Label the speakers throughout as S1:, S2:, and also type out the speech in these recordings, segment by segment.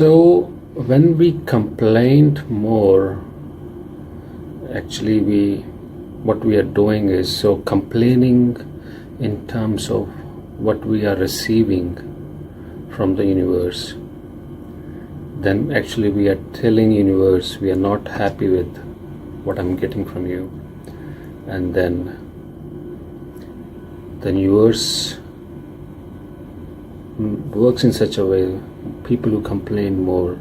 S1: So when we complain more, actually what we are doing is so complaining in terms of what we are receiving from the universe. Then actually we are telling universe we are not happy with what I'm getting from you, and then the universe works in such a way people who complain more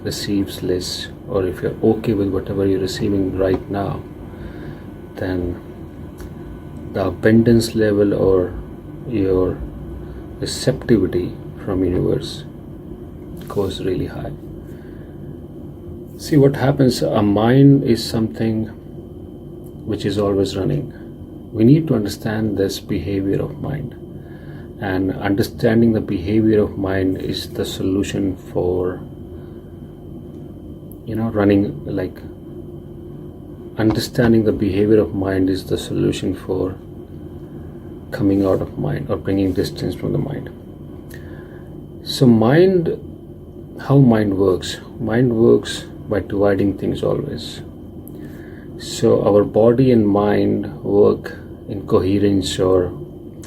S1: receives less, or if you're okay with whatever you're receiving right now, then the abundance level or your receptivity from universe goes really high. See what happens, a mind is something which is always running. We need to understand this behavior of mind, and understanding the behavior of mind is the solution for running. Like, understanding the behavior of mind is the solution for coming out of mind or bringing distance from the mind. So how mind works by dividing things always. So our body and mind work in coherence,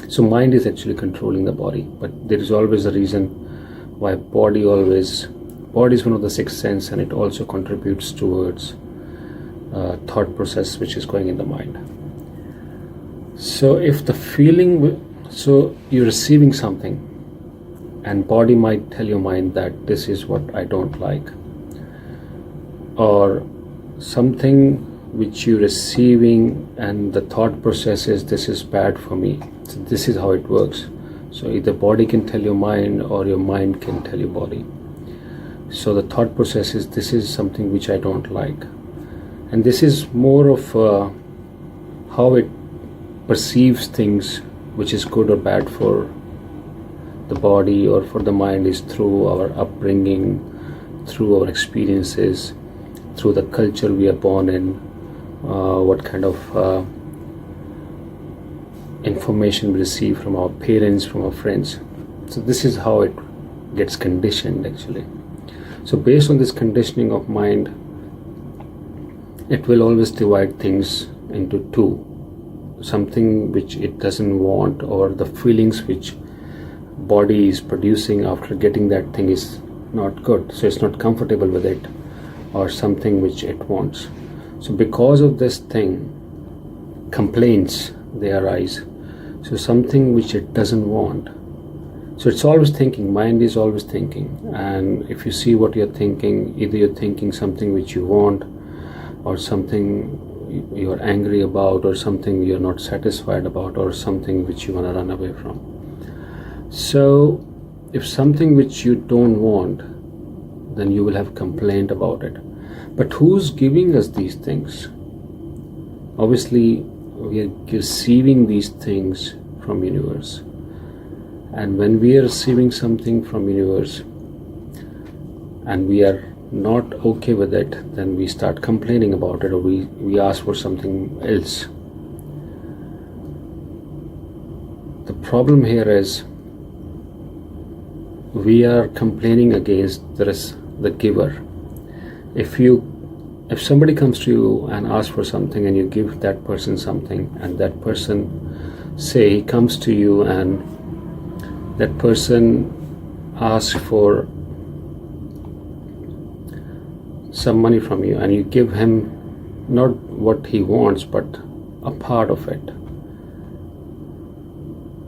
S1: so mind is actually controlling the body, but there is always a reason why body is one of the sixth sense, and it also contributes towards thought process which is going in the mind. So if the so you're receiving something, and body might tell your mind that this is what I don't like, or something which you're receiving and the thought process is this is bad for me. So this is how it works. So either body can tell your mind or your mind can tell your body. So the thought process is this is something which I don't like, and this is more of how it perceives things which is good or bad for the body or for the mind is through our upbringing, through our experiences, through the culture we are born in, what kind of information we receive from our parents, from our friends. So this is how it gets conditioned actually. So based on this conditioning of mind, it will always divide things into two. Something which it doesn't want, or the feelings which body is producing after getting that thing is not good, so it's not comfortable with it, or something which it wants. So because of this thing, complaints they arise. So something which it doesn't want. So it's always thinking, mind is always thinking, and if you see what you're thinking, either you're thinking something which you want, or something you're angry about, or something you're not satisfied about, or something which you want to run away from. So if something which you don't want, then you will have complaint about it. But who's giving us these things? Obviously we are receiving these things from universe, and when we are receiving something from universe and we are not okay with it, then we start complaining about it, or we ask for something else. The problem here is we are complaining against the giver. If somebody comes to you and asks for something, and you give that person something, and that person, say he comes to you and that person asks for some money from you, and you give him not what he wants but a part of it,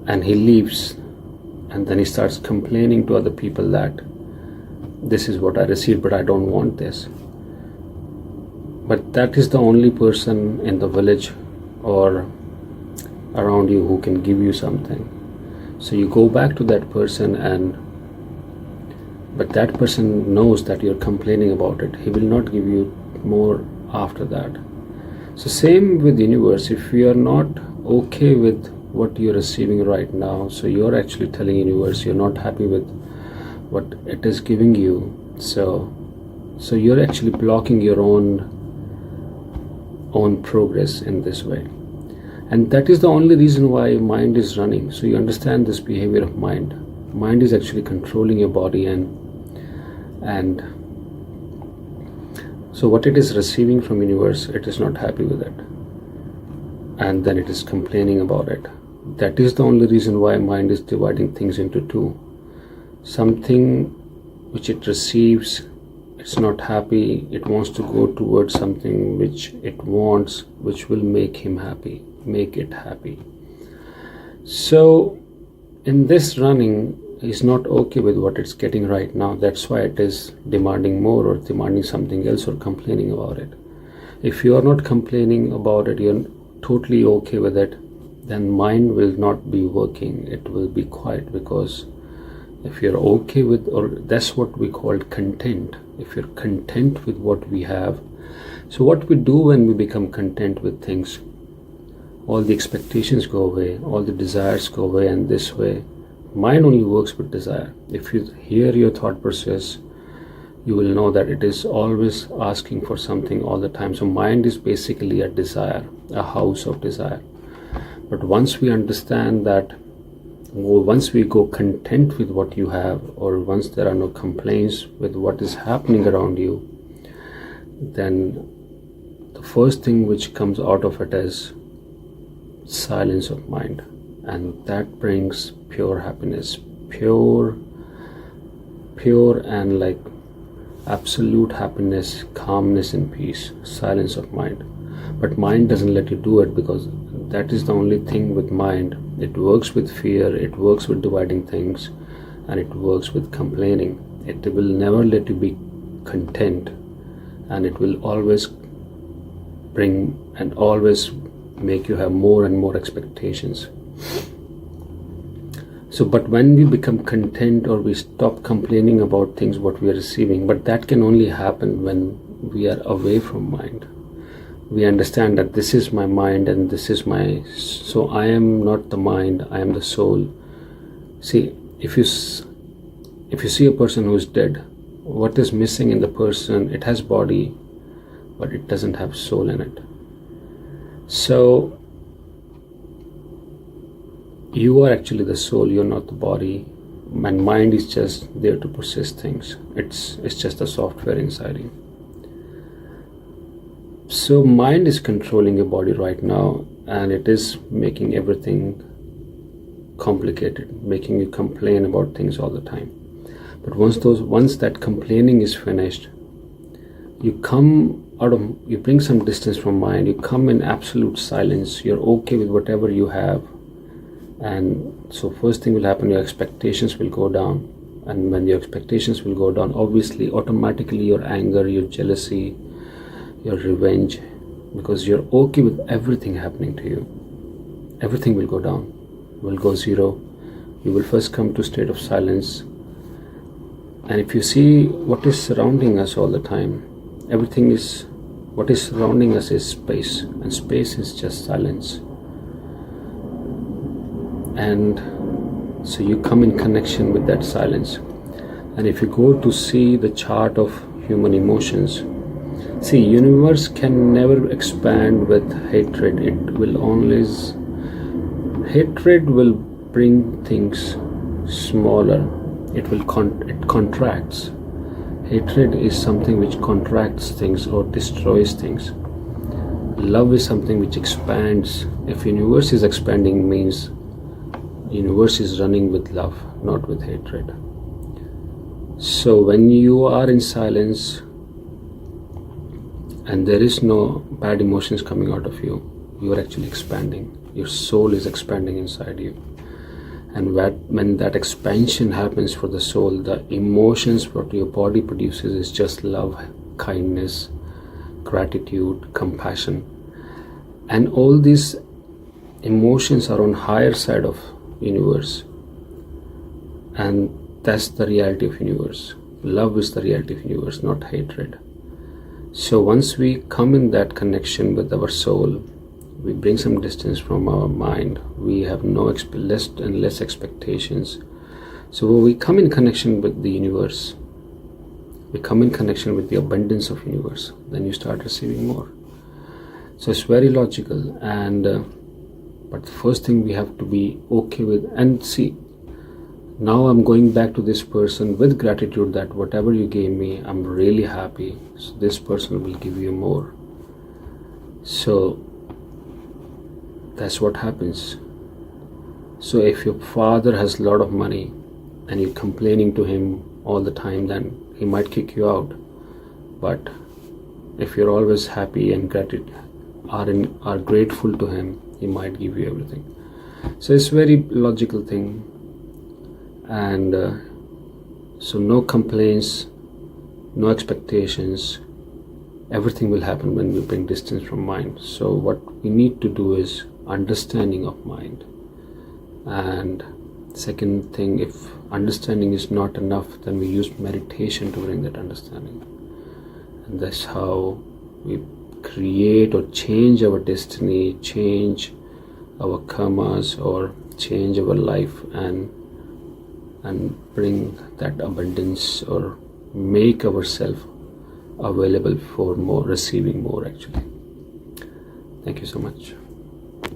S1: and he leaves, and then he starts complaining to other people that this is what I received but I don't want this. But that is the only person in the village or around you who can give you something. So you go back to that person, but that person knows that you're complaining about it. He will not give you more after that. So same with the universe. If you are not okay with what you're receiving right now, so you're actually telling universe you're not happy with what it is giving you. So you're actually blocking your own progress in this way. And that is the only reason why mind is running. So you understand this behavior of mind. Mind is actually controlling your body, and And so what it is receiving from universe, it is not happy with it, and then it is complaining about it. That is the only reason why mind is dividing things into two. Something which it receives, it's not happy, it wants to go towards something which it wants, which will make him happy, make it happy. So in this running, he's not okay with what it's getting right now. That's why it is demanding more, or demanding something else, or complaining about it. If you are not complaining about it, you're totally okay with it, then mind will not be working. It will be quiet, because if you're okay with, or that's what we call content, if you're content with what we have. So what we do when we become content with things, all the expectations go away, all the desires go away, and this way mind only works with desire. If you hear your thought process, you will know that it is always asking for something all the time. So mind is basically a desire, a house of desire. But once we understand that, or once we go content with what you have, or once there are no complaints with what is happening around you, then the first thing which comes out of it is silence of mind, and that brings pure happiness, pure and like absolute happiness, calmness and peace, silence of mind. But mind doesn't let you do it, because that is the only thing with mind. It works with fear, it works with dividing things, and it works with complaining. It will never let you be content, and it will always bring and always make you have more and more expectations. So, but when we become content, or we stop complaining about things what we are receiving, but that can only happen when we are away from mind. We understand that this is my mind and this is my, so I am not the mind, I am the soul. See, if you see a person who is dead, what is missing in the person? It has body, but it doesn't have soul in it. So you are actually the soul, you're not the body, and mind is just there to process things. It's just a software inside you. So mind is controlling your body right now, and it is making everything complicated, making you complain about things all the time. But once that complaining is finished, you bring some distance from mind, you come in absolute silence, you're okay with whatever you have. And so first thing will happen, your expectations will go down. And when your expectations will go down, obviously automatically your anger, your jealousy, your revenge, because you're okay with everything happening to you, everything will go down, will go zero. You will first come to a state of silence. And if you see what is surrounding us all the time, what is surrounding us is space, and space is just silence. And so you come in connection with that silence. And if you go to see the chart of human emotions, see, universe can never expand with hatred. Hatred will bring things smaller. It contracts. Hatred is something which contracts things or destroys things. Love is something which expands. If universe is expanding, means universe is running with love, not with hatred. So when you are in silence and there is no bad emotions coming out of you, you are actually expanding. Your soul is expanding inside you. And when that expansion happens for the soul, the emotions what your body produces is just love, kindness, gratitude, compassion. And all these emotions are on higher side of universe. And that's the reality of universe. Love is the reality of universe, not hatred. So once we come in that connection with our soul, we bring some distance from our mind. We have less and less expectations. So when we come in connection with the universe, we come in connection with the abundance of universe, then you start receiving more. So it's very logical. And but the first thing we have to be okay with, and see, now I'm going back to this person with gratitude that whatever you gave me, I'm really happy. So this person will give you more. So that's what happens. So if your father has a lot of money and you're complaining to him all the time, then he might kick you out. But if you're always happy and are grateful to him, he might give you everything. So it's very logical thing. And so no complaints, no expectations, everything will happen when we bring distance from mind. So what we need to do is understanding of mind. And second thing, if understanding is not enough, then we use meditation to bring that understanding. And that's how we create or change our destiny, change our karmas, or change our life, and bring that abundance, or make ourselves available for more, receiving more actually. Thank you so much.